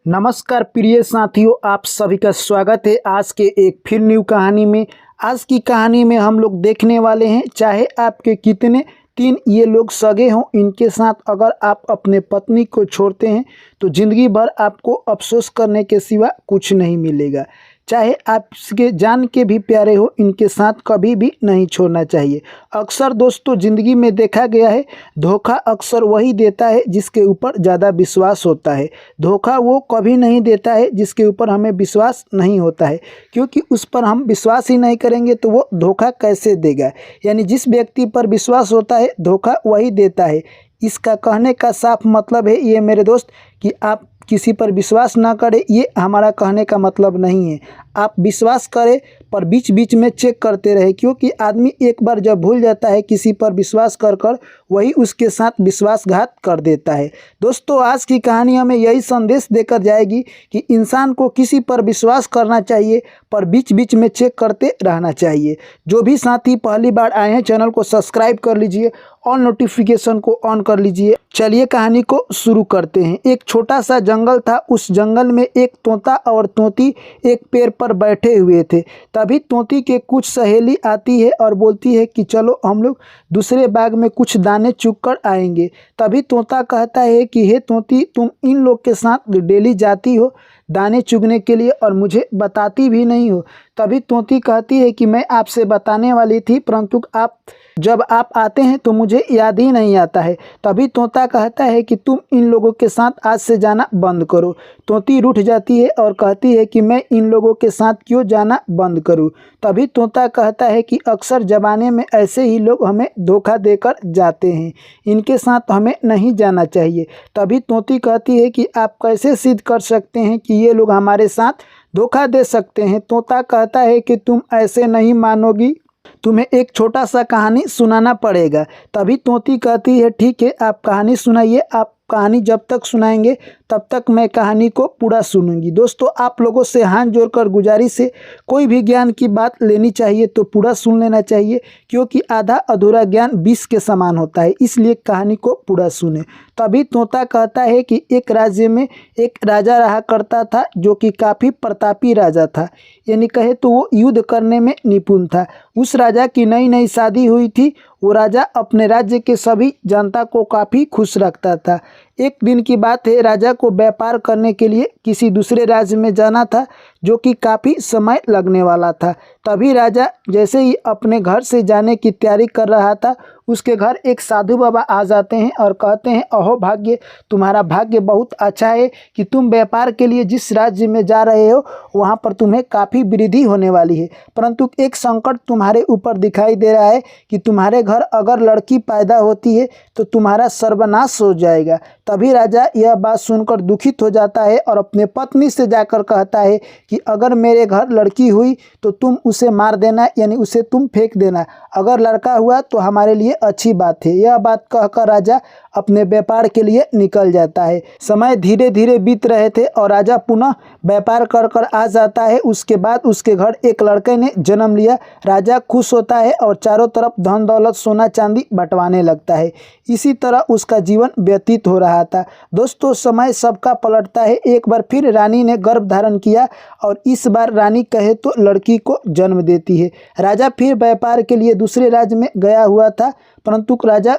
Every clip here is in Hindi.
नमस्कार प्रिय साथियों, आप सभी का स्वागत है आज के एक फिर न्यू कहानी में। आज की कहानी में हम लोग देखने वाले हैं, चाहे आपके कितने तीन ये लोग सगे हों, इनके साथ अगर आप अपने पत्नी को छोड़ते हैं तो ज़िंदगी भर आपको अफसोस करने के सिवा कुछ नहीं मिलेगा। चाहे आपके जान के भी प्यारे हो, इनके साथ कभी भी नहीं छोड़ना चाहिए। अक्सर दोस्तों ज़िंदगी में देखा गया है, धोखा अक्सर वही देता है जिसके ऊपर ज़्यादा विश्वास होता है। धोखा वो कभी नहीं देता है जिसके ऊपर हमें विश्वास नहीं होता है, क्योंकि उस पर हम विश्वास ही नहीं करेंगे तो वो धोखा कैसे देगा। यानी जिस व्यक्ति पर विश्वास होता है धोखा वही देता है। इसका कहने का साफ मतलब है ये मेरे दोस्त कि आप किसी पर विश्वास ना करें, ये हमारा कहने का मतलब नहीं है। आप विश्वास करें पर बीच बीच में चेक करते रहे, क्योंकि आदमी एक बार जब भूल जाता है किसी पर विश्वास कर वही उसके साथ विश्वासघात कर देता है। दोस्तों आज की कहानी हमें यही संदेश देकर जाएगी कि इंसान को किसी पर विश्वास करना चाहिए पर बीच बीच में चेक करते रहना चाहिए। जो भी साथी पहली बार आए हैं चैनल को सब्सक्राइब कर लीजिए और नोटिफिकेशन को ऑन कर लीजिए। चलिए कहानी को शुरू करते हैं। एक छोटा सा जंगल था। उस जंगल में एक तोता और तोती एक पेड़ पर बैठे हुए थे। तभी तोती के कुछ सहेली आती है और बोलती है कि चलो हम लोग दूसरे बाग में कुछ दाने चुग कर आएंगे। तभी तोता कहता है कि हे तोती, तुम इन लोग के साथ डेली जाती हो दाने चुगने के लिए और मुझे बताती भी नहीं हो। तभी तोती कहती है कि मैं आपसे बताने वाली थी, परंतु जब आप आते हैं तो मुझे याद ही नहीं आता है। तभी तोता कहता है कि तुम इन लोगों के साथ आज से जाना बंद करो। तोती रूठ जाती है और कहती है कि मैं इन लोगों के साथ क्यों जाना बंद करूं। तभी तोता कहता है कि अक्सर ज़माने में ऐसे ही लोग हमें धोखा देकर जाते हैं, इनके साथ हमें नहीं जाना चाहिए। तभी तोती कहती है कि आप कैसे सिद्ध कर सकते हैं कि ये लोग हमारे साथ धोखा दे सकते हैं। तोता कहता है कि तुम ऐसे नहीं मानोगी, तुम्हें एक छोटा सा कहानी सुनाना पड़ेगा। तभी तोती कहती है ठीक है, आप कहानी सुनाइए। आप कहानी जब तक सुनाएंगे तब तक मैं कहानी को पूरा सुनूंगी। दोस्तों आप लोगों से हाथ जोड़कर गुजारिश है, कोई भी ज्ञान की बात लेनी चाहिए तो पूरा सुन लेना चाहिए, क्योंकि आधा अधूरा ज्ञान विष के समान होता है, इसलिए कहानी को पूरा सुने। तभी तोता कहता है कि एक राज्य में एक राजा रहा करता था जो कि काफ़ी प्रतापी राजा था, यानी कहे तो वो युद्ध करने में निपुण था। उस राजा की नई नई शादी हुई थी। वो राजा अपने राज्य के सभी जनता को काफ़ी खुश रखता था। एक दिन की बात है, राजा को व्यापार करने के लिए किसी दूसरे राज्य में जाना था जो कि काफ़ी समय लगने वाला था। तभी राजा जैसे ही अपने घर से जाने की तैयारी कर रहा था, उसके घर एक साधु बाबा आ जाते हैं और कहते हैं अहो भाग्य, तुम्हारा भाग्य बहुत अच्छा है कि तुम व्यापार के लिए जिस राज्य में जा रहे हो वहाँ पर तुम्हें काफ़ी वृद्धि होने वाली है, परंतु एक संकट तुम्हारे ऊपर दिखाई दे रहा है कि तुम्हारे घर अगर लड़की पैदा होती है तो तुम्हारा सर्वनाश हो जाएगा। तभी राजा यह बात सुनकर दुखित हो जाता है और अपने पत्नी से जाकर कहता है कि अगर मेरे घर लड़की हुई तो तुम उसे मार देना, यानी उसे तुम फेंक देना। अगर लड़का हुआ तो हमारे लिए अच्छी बात है। यह बात कहकर राजा अपने व्यापार के लिए निकल जाता है। समय धीरे धीरे बीत रहे थे और राजा पुनः व्यापार कर आ जाता है। उसके बाद उसके घर एक लड़के ने जन्म लिया। राजा खुश होता है और चारों तरफ धन दौलत सोना चांदी बंटवाने लगता है। इसी तरह उसका जीवन व्यतीत हो रहा था। दोस्तों समय सबका पलटता है। एक बार फिर रानी ने गर्भ धारण किया और इस बार रानी कहे तो लड़की को जन्म देती है। राजा फिर व्यापार के लिए दूसरे राज्य में गया हुआ था, परंतु राजा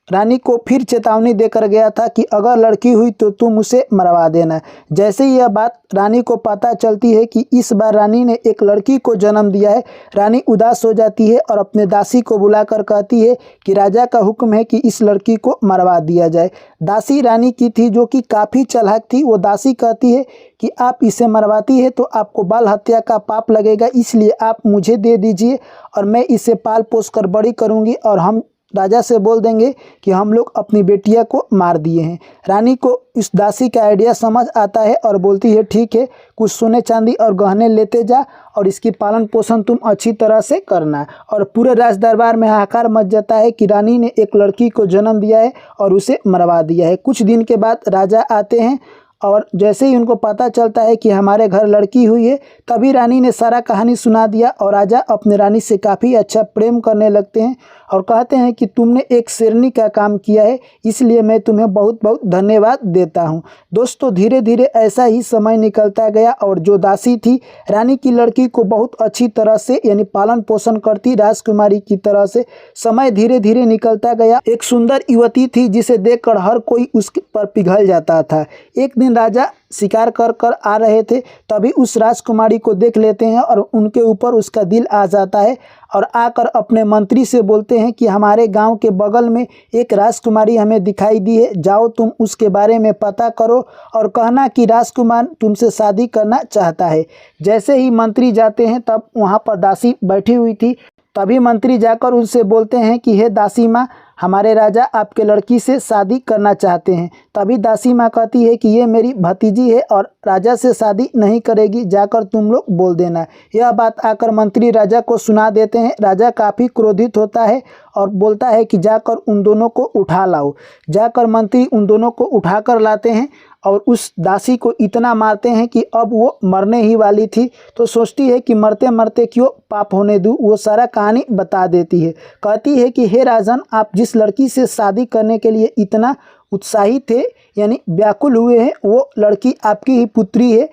रानी को फिर चेतावनी देकर गया था कि अगर लड़की हुई तो तुम उसे मरवा देना। जैसे ही यह बात रानी को पता चलती है कि इस बार रानी ने एक लड़की को जन्म दिया है, रानी उदास हो जाती है और अपने दासी को बुलाकर कहती है कि राजा का हुक्म है कि इस लड़की को मरवा दिया जाए। दासी रानी की थी जो कि काफ़ी चालाक थी। वो दासी कहती है कि आप इसे मरवाती है तो आपको बाल हत्या का पाप लगेगा, इसलिए आप मुझे दे दीजिए और मैं इसे पाल पोस कर बड़ी करूँगी और हम राजा से बोल देंगे कि हम लोग अपनी बेटिया को मार दिए हैं। रानी को इस दासी का आइडिया समझ आता है और बोलती है ठीक है, कुछ सोने चांदी और गहने लेते जा और इसकी पालन पोषण तुम अच्छी तरह से करना। और पूरे राज दरबार में हाहाकार मच जाता है कि रानी ने एक लड़की को जन्म दिया है और उसे मरवा दिया है। कुछ दिन के बाद राजा आते हैं और जैसे ही उनको पता चलता है कि हमारे घर लड़की हुई है, तभी रानी ने सारा कहानी सुना दिया और राजा अपने रानी से काफ़ी अच्छा प्रेम करने लगते हैं। और कहते हैं कि तुमने एक शेरनी का काम किया है, इसलिए मैं तुम्हें बहुत बहुत धन्यवाद देता हूँ। दोस्तों धीरे धीरे ऐसा ही समय निकलता गया और जो दासी थी रानी की लड़की को बहुत अच्छी तरह से यानी पालन पोषण करती राजकुमारी की तरह से समय धीरे धीरे निकलता गया। एक सुंदर युवती थी जिसे देखकर हर कोई उस पर पिघल जाता था। एक दिन राजा शिकार कर कर आ रहे थे, तभी उस राजकुमारी को देख लेते हैं और उनके ऊपर उसका दिल आ जाता है और आकर अपने मंत्री से बोलते हैं कि हमारे गांव के बगल में एक राजकुमारी हमें दिखाई दी है, जाओ तुम उसके बारे में पता करो और कहना कि राजकुमार तुमसे शादी करना चाहता है। जैसे ही मंत्री जाते हैं तब वहां पर दासी बैठी हुई थी। तभी मंत्री जाकर उनसे बोलते हैं कि हे दासी माँ, हमारे राजा आपके लड़की से शादी करना चाहते हैं। तभी दासी माँ कहती है कि ये मेरी भतीजी है और राजा से शादी नहीं करेगी, जाकर तुम लोग बोल देना। यह बात आकर मंत्री राजा को सुना देते हैं। राजा काफ़ी क्रोधित होता है और बोलता है कि जाकर उन दोनों को उठा लाओ। जाकर मंत्री उन दोनों को उठाकर लाते हैं और उस दासी को इतना मारते हैं कि अब वो मरने ही वाली थी, तो सोचती है कि मरते मरते क्यों पाप होने दूँ। वो सारा कहानी बता देती है। कहती है कि हे राजन, आप जिस लड़की से शादी करने के लिए इतना उत्साहित थे यानी व्याकुल हुए हैं, वो लड़की आपकी ही पुत्री है।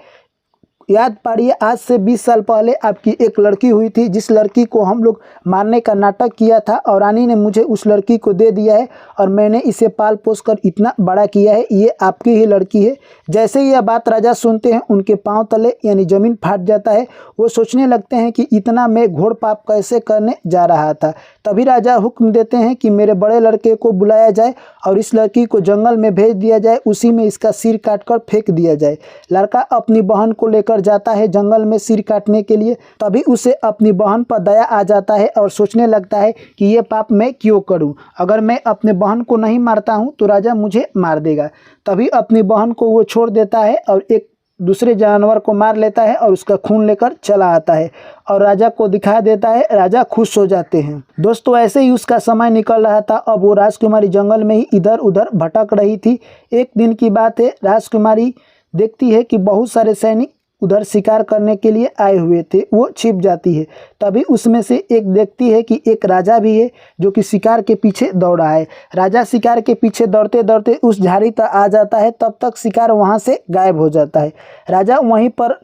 याद पाड़िए, आज से 20 साल पहले आपकी एक लड़की हुई थी जिस लड़की को हम लोग मारने का नाटक किया था और रानी ने मुझे उस लड़की को दे दिया है और मैंने इसे पाल पोस कर इतना बड़ा किया है, ये आपकी ही लड़की है। जैसे ही यह बात राजा सुनते हैं उनके पांव तले यानी ज़मीन फाट जाता है। वो सोचने लगते हैं कि इतना मैं घोर पाप कैसे करने जा रहा था। तभी राजा हुक्म देते हैं कि मेरे बड़े लड़के को बुलाया जाए और इस लड़की को जंगल में भेज दिया जाए, उसी में इसका सिर काटकर फेंक दिया जाए। लड़का अपनी बहन को लेकर जाता है जंगल में सिर काटने के लिए। तभी उसे अपनी बहन पर दया आ जाता है और सोचने लगता है कि ये पाप मैं क्यों करूं, अगर मैं अपने बहन को नहीं मारता हूं तो राजा मुझे मार देगा। तभी अपनी बहन को वो छोड़ देता है और एक दूसरे जानवर को मार लेता है और उसका खून लेकर चला आता है और राजा को दिखा देता है। राजा खुश हो जाते हैं। दोस्तों ऐसे ही उसका समय निकल रहा था। अब वो राजकुमारी जंगल में ही इधर उधर भटक रही थी। एक दिन की बात है, राजकुमारी देखती है कि बहुत सारे सैनिक उधर शिकार करने के लिए आए हुए थे। वो छिप जाती है। तभी उसमें से एक देखती है कि एक राजा भी है जो कि शिकार के पीछे दौड़ा है। राजा शिकार के पीछे दौड़ते दौड़ते उस झाड़ी तक आ जाता है, तब तक शिकार वहां से गायब हो जाता है। राजा वहीं पर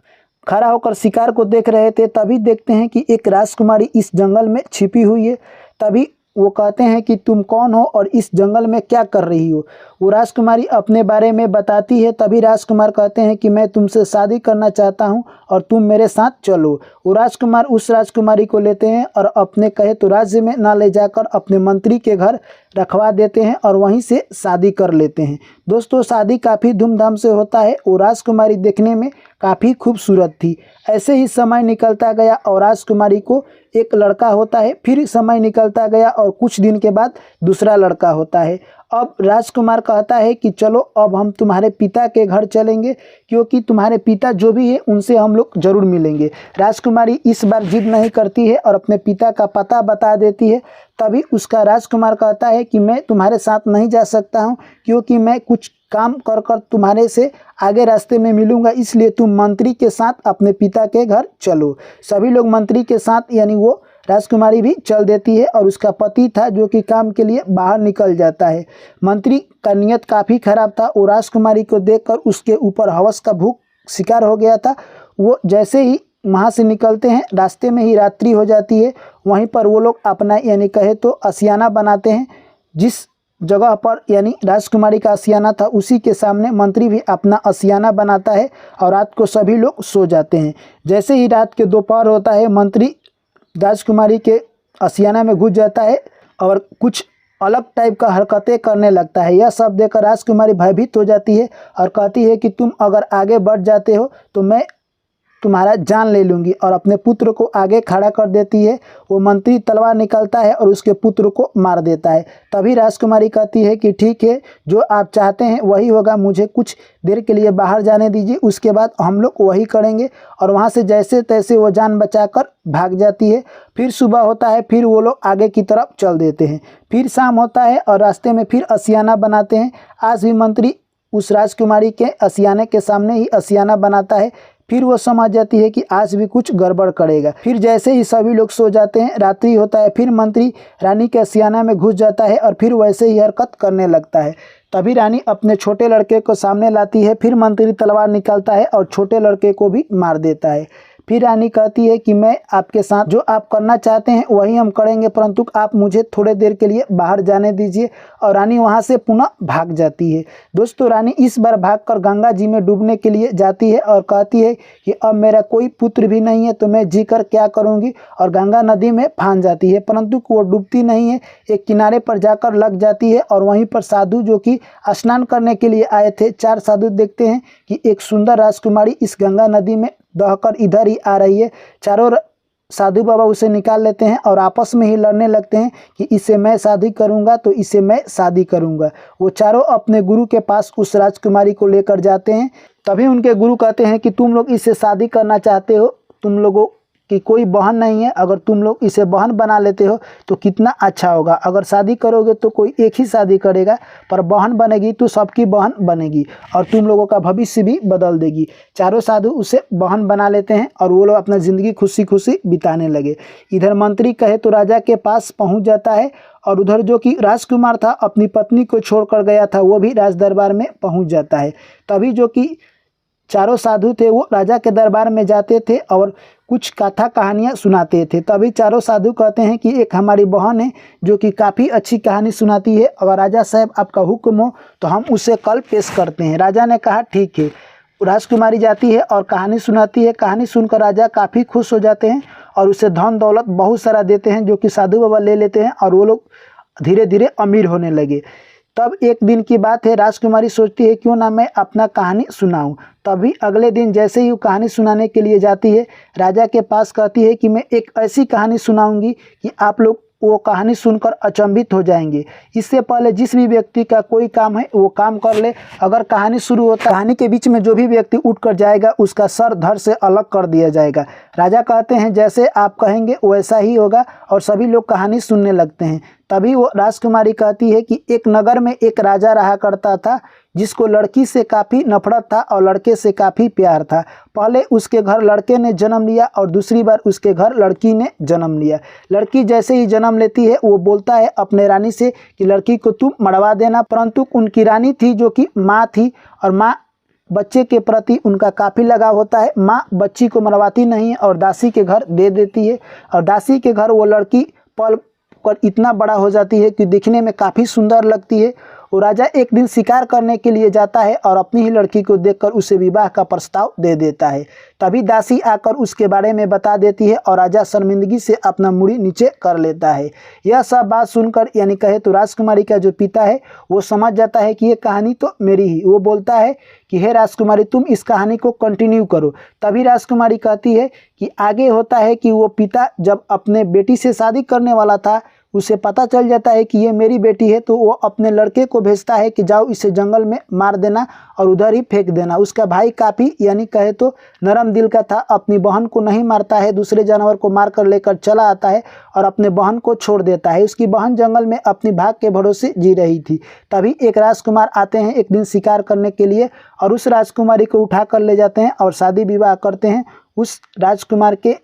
खड़ा होकर शिकार को देख रहे थे। तभी देखते हैं कि एक राजकुमारी इस जंगल में छिपी हुई है। तभी वो कहते हैं कि तुम कौन हो और इस जंगल में क्या कर रही हो। वो राजकुमारी अपने बारे में बताती है। तभी राजकुमार कहते हैं कि मैं तुमसे शादी करना चाहता हूं और तुम मेरे साथ चलो। वो राजकुमार उस राजकुमारी को लेते हैं और अपने कहे तो राज्य में ना ले जाकर अपने मंत्री के घर रखवा देते हैं और वहीं से शादी कर लेते हैं। दोस्तों शादी काफ़ी धूमधाम से होता है। वो राजकुमारी देखने में काफ़ी खूबसूरत थी। ऐसे ही समय निकलता गया और राजकुमारी को एक लड़का होता है। फिर समय निकलता गया और कुछ दिन के बाद दूसरा लड़का होता है। अब राजकुमार कहता है कि चलो अब हम तुम्हारे पिता के घर चलेंगे, क्योंकि तुम्हारे पिता जो भी है उनसे हम लोग ज़रूर मिलेंगे। राजकुमारी इस बार जिद नहीं करती है और अपने पिता का पता बता देती है। तभी उसका राजकुमार कहता है कि मैं तुम्हारे साथ नहीं जा सकता हूँ, क्योंकि मैं कुछ काम कर कर तुम्हारे से आगे रास्ते में मिलूंगा, इसलिए तुम मंत्री के साथ अपने पिता के घर चलो। सभी लोग मंत्री के साथ यानी वो राजकुमारी भी चल देती है और उसका पति था जो कि काम के लिए बाहर निकल जाता है। मंत्री का नियत काफ़ी खराब था। वो राजकुमारी को देखकर उसके ऊपर हवस का भूख शिकार हो गया था। वो जैसे ही वहाँ से निकलते हैं, रास्ते में ही रात्रि हो जाती है। वहीं पर वो लोग अपना यानी कहे तो आशियाना बनाते हैं। जिस जगह पर यानी राजकुमारी का आशियाना था उसी के सामने मंत्री भी अपना आशियाना बनाता है और रात को सभी लोग सो जाते हैं। जैसे ही रात के दोपहर होता है, मंत्री राजकुमारी के आशियाना में घुस जाता है और कुछ अलग टाइप का हरकतें करने लगता है। यह सब देखकर राजकुमारी भयभीत हो जाती है और कहती है कि तुम अगर आगे बढ़ जाते हो तो मैं तुम्हारा जान ले लूँगी, और अपने पुत्र को आगे खड़ा कर देती है। वो मंत्री तलवार निकलता है और उसके पुत्र को मार देता है। तभी राजकुमारी कहती है कि ठीक है, जो आप चाहते हैं वही होगा, मुझे कुछ देर के लिए बाहर जाने दीजिए, उसके बाद हम लोग वही करेंगे। और वहाँ से जैसे तैसे वो जान बचाकर भाग जाती है। फिर सुबह होता है, फिर वो लोग आगे की तरफ चल देते हैं। फिर शाम होता है और रास्ते में फिर आशियाना बनाते हैं। आज भी मंत्री उस राजकुमारी के आशियाने के सामने ही आशियाना बनाता है। फिर वो समझ जाती है कि आज भी कुछ गड़बड़ करेगा। फिर जैसे ही सभी लोग सो जाते हैं, रात्रि होता है, फिर मंत्री रानी के सियाना में घुस जाता है और फिर वैसे ही हरकत करने लगता है। तभी रानी अपने छोटे लड़के को सामने लाती है। फिर मंत्री तलवार निकालता है और छोटे लड़के को भी मार देता है। फिर रानी कहती है कि मैं आपके साथ जो आप करना चाहते हैं वही हम करेंगे, परंतु आप मुझे थोड़े देर के लिए बाहर जाने दीजिए। और रानी वहां से पुनः भाग जाती है। दोस्तों, रानी इस बार भागकर गंगा जी में डूबने के लिए जाती है और कहती है कि अब मेरा कोई पुत्र भी नहीं है तो मैं जीकर क्या करूंगी, और गंगा नदी में फान जाती है। परंतु वो डूबती नहीं है, एक किनारे पर जाकर लग जाती है। और वहीं पर साधु जो कि स्नान करने के लिए आए थे, 4 साधु देखते हैं कि एक सुंदर राजकुमारी इस गंगा नदी में बहकर इधर ही आ रही है। चारों साधु बाबा उसे निकाल लेते हैं और आपस में ही लड़ने लगते हैं कि इसे मैं शादी करूंगा तो इसे मैं शादी करूंगा। वो चारों अपने गुरु के पास उस राजकुमारी को लेकर जाते हैं। तभी उनके गुरु कहते हैं कि तुम लोग इससे शादी करना चाहते हो, तुम लोगों की कोई बहन नहीं है, अगर तुम लोग इसे बहन बना लेते हो तो कितना अच्छा होगा। अगर शादी करोगे तो कोई एक ही शादी करेगा, पर बहन बनेगी तो सबकी बहन बनेगी और तुम लोगों का भविष्य भी बदल देगी। चारों साधु उसे बहन बना लेते हैं और वो लोग अपना ज़िंदगी खुशी खुशी बिताने लगे। इधर मंत्री कहे तो राजा के पास पहुंच जाता है और उधर जो कि राजकुमार था अपनी पत्नी को छोड़कर गया था, वो भी राज दरबार में पहुंच जाता है। तभी जो कि चारों साधु थे वो राजा के दरबार में जाते थे और कुछ कथा कहानियाँ सुनाते थे। तभी चारों साधु कहते हैं कि एक हमारी बहन है जो कि काफ़ी अच्छी कहानी सुनाती है, अगर राजा साहब आपका हुक्म हो तो हम उसे कल पेश करते हैं। राजा ने कहा ठीक है। राजकुमारी जाती है और कहानी सुनाती है। कहानी सुनकर राजा काफ़ी खुश हो जाते हैं और उसे धन दौलत बहुत सारा देते हैं, जो कि साधु बाबा ले लेते हैं और वो लोग धीरे धीरे अमीर होने लगे। तब एक दिन की बात है, राजकुमारी सोचती है क्यों ना मैं अपना कहानी सुनाऊं। तभी अगले दिन जैसे ही वो कहानी सुनाने के लिए जाती है, राजा के पास कहती है कि मैं एक ऐसी कहानी सुनाऊंगी कि आप लोग वो कहानी सुनकर अचंभित हो जाएंगे। इससे पहले जिस भी व्यक्ति का कोई काम है वो काम कर ले। अगर कहानी शुरू होता है, कहानी के बीच में जो भी व्यक्ति उठ कर जाएगा उसका सर धड़ से अलग कर दिया जाएगा। राजा कहते हैं जैसे आप कहेंगे वैसा ही होगा और सभी लोग कहानी सुनने लगते हैं। तभी वो राजकुमारी कहती है कि एक नगर में एक राजा रहा करता था जिसको लड़की से काफ़ी नफरत था और लड़के से काफ़ी प्यार था। पहले उसके घर लड़के ने जन्म लिया और दूसरी बार उसके घर लड़की ने जन्म लिया। लड़की जैसे ही जन्म लेती है वो बोलता है अपने रानी से कि लड़की को तुम मरवा देना, परंतु उनकी रानी थी जो कि माँ थी और माँ बच्चे के प्रति उनका काफ़ी लगाव होता है। माँ बच्ची को मरवाती नहीं है और दासी के घर दे देती है और दासी के घर वो लड़की पल कर इतना बड़ा हो जाती है कि दिखने में काफ़ी सुंदर लगती है। वो राजा एक दिन शिकार करने के लिए जाता है और अपनी ही लड़की को देखकर उसे विवाह का प्रस्ताव दे देता है। तभी दासी आकर उसके बारे में बता देती है और राजा शर्मिंदगी से अपना मुड़ी नीचे कर लेता है। यह सब बात सुनकर यानी कहे तो राजकुमारी का जो पिता है वो समझ जाता है कि ये कहानी तो मेरी ही। वो बोलता है कि हे राजकुमारी तुम इस कहानी को कंटिन्यू करो। तभी राजकुमारी कहती है कि आगे होता है कि वो पिता जब अपने बेटी से शादी करने वाला था, उसे पता चल जाता है कि ये मेरी बेटी है, तो वो अपने लड़के को भेजता है कि जाओ इसे जंगल में मार देना और उधर ही फेंक देना। उसका भाई काफ़ी यानी कहे तो नरम दिल का था, अपनी बहन को नहीं मारता है, दूसरे जानवर को मार कर लेकर चला आता है और अपने बहन को छोड़ देता है। उसकी बहन जंगल में अपनी भाग के भरोसे जी रही थी। तभी एक राजकुमार आते हैं एक दिन शिकार करने के लिए और उस राजकुमारी को उठा कर ले जाते हैं और शादी विवाह करते हैं। उस राजकुमार के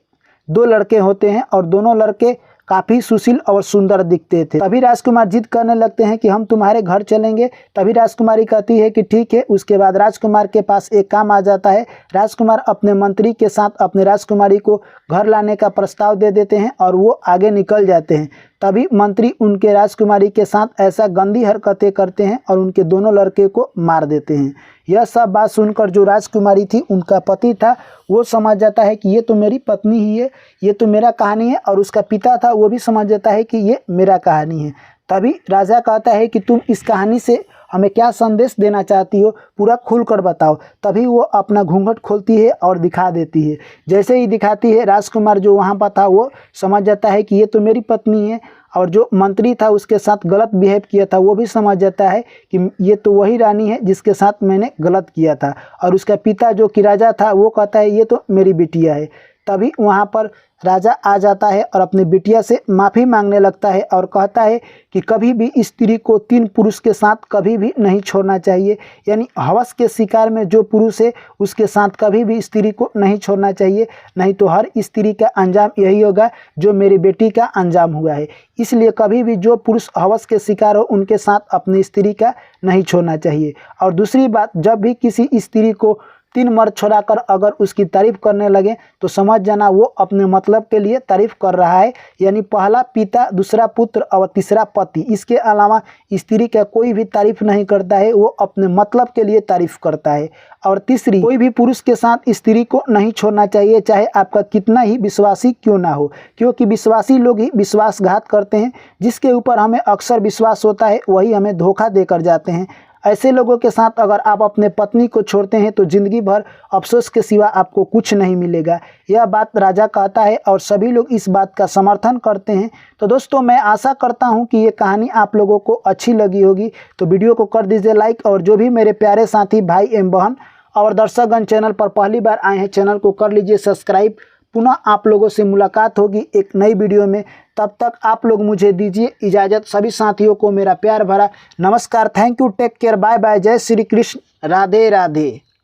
2 लड़के होते हैं और दोनों लड़के काफ़ी सुशील और सुंदर दिखते थे। तभी राजकुमार जिद करने लगते हैं कि हम तुम्हारे घर चलेंगे। तभी राजकुमारी कहती है कि ठीक है। उसके बाद राजकुमार के पास एक काम आ जाता है। राजकुमार अपने मंत्री के साथ अपने राजकुमारी को घर लाने का प्रस्ताव दे देते हैं और वो आगे निकल जाते हैं। तभी मंत्री उनके राजकुमारी के साथ ऐसा गंदी हरकतें करते हैं और उनके दोनों लड़के को मार देते हैं। यह सब बात सुनकर जो राजकुमारी थी, उनका पति था, वो समझ जाता है कि ये तो मेरी पत्नी ही है, ये तो मेरा कहानी है। और उसका पिता था वो भी समझ जाता है कि ये मेरा कहानी है। तभी राजा कहता है कि तुम इस कहानी से हमें क्या संदेश देना चाहती हो, पूरा खुल कर बताओ। तभी वो अपना घूंघट खोलती है और दिखा देती है। जैसे ही दिखाती है, राजकुमार जो वहाँ पर था वो समझ जाता है कि ये तो मेरी पत्नी है। और जो मंत्री था उसके साथ गलत बिहेव किया था वो भी समझ जाता है कि ये तो वही रानी है जिसके साथ मैंने गलत किया था। और उसका पिता जो कि राजा था वो कहता है ये तो मेरी बिटिया है। तभी वहाँ पर राजा आ जाता है और अपनी बिटिया से माफ़ी मांगने लगता है और कहता है कि कभी भी स्त्री को 3 पुरुष के साथ कभी भी नहीं छोड़ना चाहिए। यानी हवस के शिकार में जो पुरुष है उसके साथ कभी भी स्त्री को नहीं छोड़ना चाहिए, नहीं तो हर स्त्री का अंजाम यही होगा जो मेरी बेटी का अंजाम हुआ है। इसलिए कभी भी जो पुरुष हवस के शिकार हो उनके साथ अपनी स्त्री का नहीं छोड़ना चाहिए। और दूसरी बात, जब भी किसी स्त्री को 3 मर्द छोड़ाकर अगर उसकी तारीफ करने लगे तो समझ जाना वो अपने मतलब के लिए तारीफ कर रहा है। यानी पहला पिता, दूसरा पुत्र और तीसरा पति, इसके अलावा स्त्री का कोई भी तारीफ नहीं करता है, वो अपने मतलब के लिए तारीफ करता है। और तीसरी, कोई भी पुरुष के साथ स्त्री को नहीं छोड़ना चाहिए, चाहे आपका कितना ही विश्वासी क्यों ना हो, क्योंकि विश्वासी लोग ही विश्वासघात करते हैं। जिसके ऊपर हमें अक्सर विश्वास होता है वही हमें धोखा देकर जाते हैं। ऐसे लोगों के साथ अगर आप अपने पत्नी को छोड़ते हैं तो ज़िंदगी भर अफसोस के सिवा आपको कुछ नहीं मिलेगा। यह बात राजा कहता है और सभी लोग इस बात का समर्थन करते हैं। तो दोस्तों, मैं आशा करता हूं कि ये कहानी आप लोगों को अच्छी लगी होगी। तो वीडियो को कर दीजिए लाइक, और जो भी मेरे प्यारे साथी भाई एवं बहन और दर्शकगण चैनल पर पहली बार आए हैं, चैनल को कर लीजिए सब्सक्राइब। पुनः आप लोगों से मुलाकात होगी एक नई वीडियो में। तब तक आप लोग मुझे दीजिए इजाज़त। सभी साथियों को मेरा प्यार भरा नमस्कार। Thank you, take care, bye bye, जय श्री कृष्ण, राधे राधे।